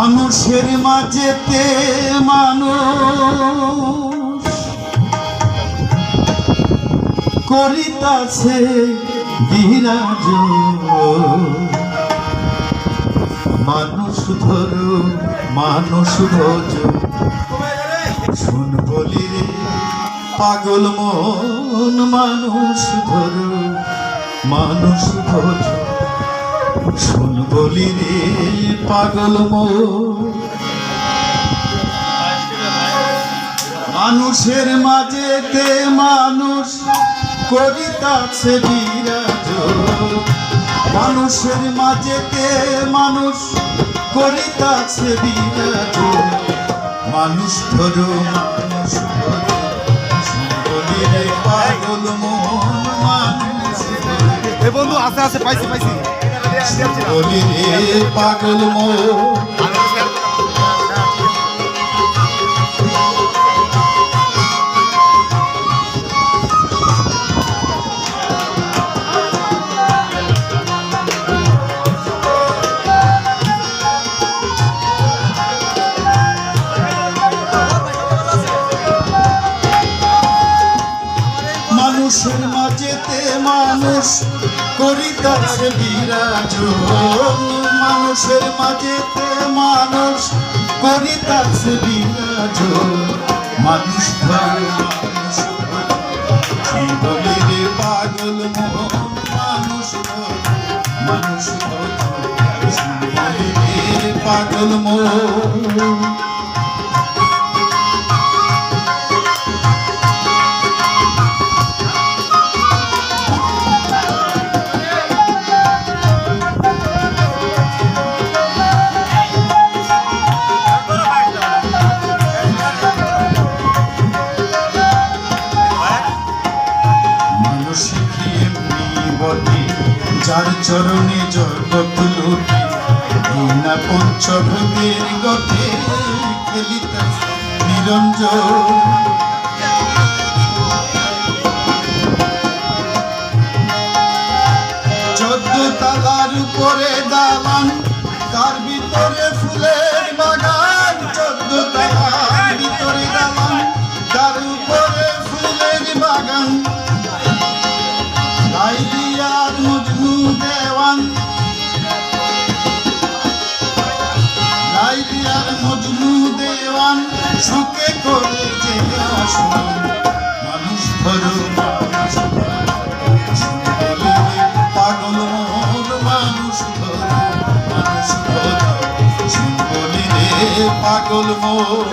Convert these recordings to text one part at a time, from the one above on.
মানুষের মাঝেতে মানুষ করিতাছে বিরাজ। মানুষ ধরো মানুষ ভোজ, শুন বলি রে পাগল মন। মানুষ ধরো মানুষ ভোজ, শুন বলি রে পাগল মন। মানুষের মাঝেতে মানুষ করিতাছে বিরাজ। মানুষের মাঝেতে মানুষ করিতাছে বিরাজ। মানুষ ধরো মানুষ ধরো, শুন বলি রে পাগল মন। মানুষ এ বন্ধু আছে আছে পাইছি পাইছি বলি রে পাগল মন। মানুষের মাঝেতে মানুষ করিতাছে বিরাজ। মানুষের মাঝেতে মানুষ করিতাছে বিরাজ। মানুষ ধরো মানুষ বলি রে পাগল মন। মানুষ ধরো মানুষ বলি রে পাগল মন। যার চরণে জগৎ লুটি, বিনা পঞ্চভোগের গতে খেলিতাছে নিরঞ্জন। চোদ্দ তালার উপরে দালান, তার ভিতরে ফুলের বাগান। চোদ্দ তালার ভিতরে দালান, তার উপরে ফুলের বাগান। লাইলিয়ার মজনু দেওয়ান, লাইলিয়ার মজনু দেওয়ান, সুখে করে যে আসন। মানুষ ধরো মানুষ শুন বলি রে পাগল মন। মানুষ ধরো মানুষ শুন বলি রে পাগল মন।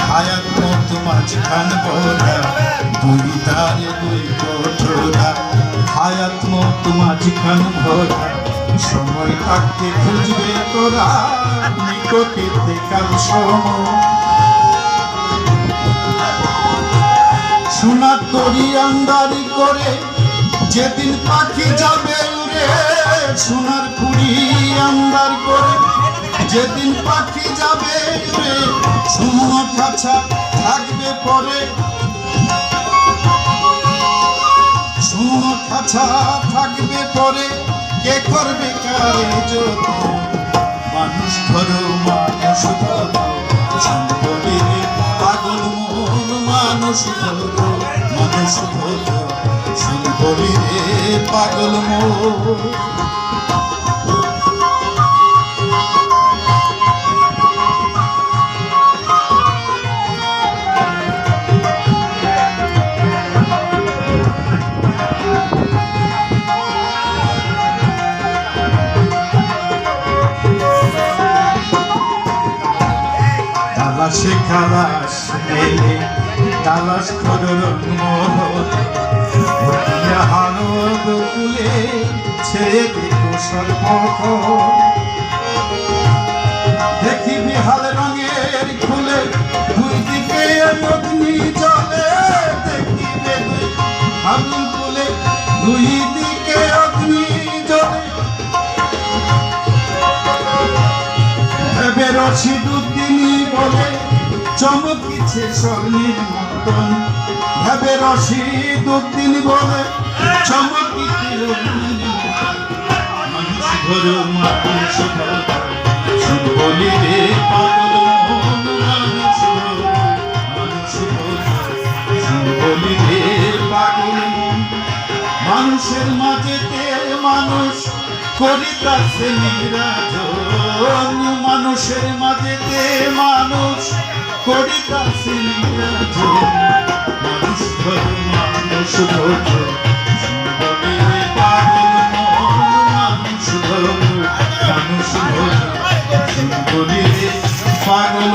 হায়াত মত মাঝখান ভরা, দুই ধারে দুই কঠোরা। হায়াত মত মাঝখান ভরা, সময় থাকতে খুঁজবে তোরা নিকটেতে কাল সময়। সোনার তরি আন্দারি করে যেদিন পাখি যাবে উড়ে। সোনার কুড়ি আন্দার করে যেদিন পাখি যাবে উড়ে। শূন্য খাঁচা থাকবে পরে, শূন্য খাঁচা থাকবে পরে, কে করবে কারে যত। মানুষ ধরো মানুষ ধরো, শুন বলি রে পাগল মন। মানুষ ধরো মানুষ ধরো, শুন বলি রে পাগল মন। তালাশে খালাস মেলে তালাশ করো রঙমহল। হারদ কুলে ছেড়ে দেখো সর্বক্ষণ। দেখি বিহাল রঙের ফুলে দুই দিকে অগ্নি জ্বলে। দেখিবে দুই দিকে অগ্নি জ্বলে ভেবে রশিদুদ্দিনী বলে চমকিছে স্বর্ণের মতন ভেবে রশিদুদ্দিন বলে চমকিছে মানুষ ধরো মানুষ ধরো শুধু বলিবে পাগল মন মানুষ ধরো মানুষ ধরো শুধু বলিবে পাগল মন মানুষের মাঝেতে মানুষ করিতাছে নিরাজন মানুষের মাঝেতে মানুষ করিতাছে নিরাজন মানুষ ধরো মানুষ ধরো বলিবে পাগল মন মানুষ ধরো মানুষ ধরো বলিবে পাগল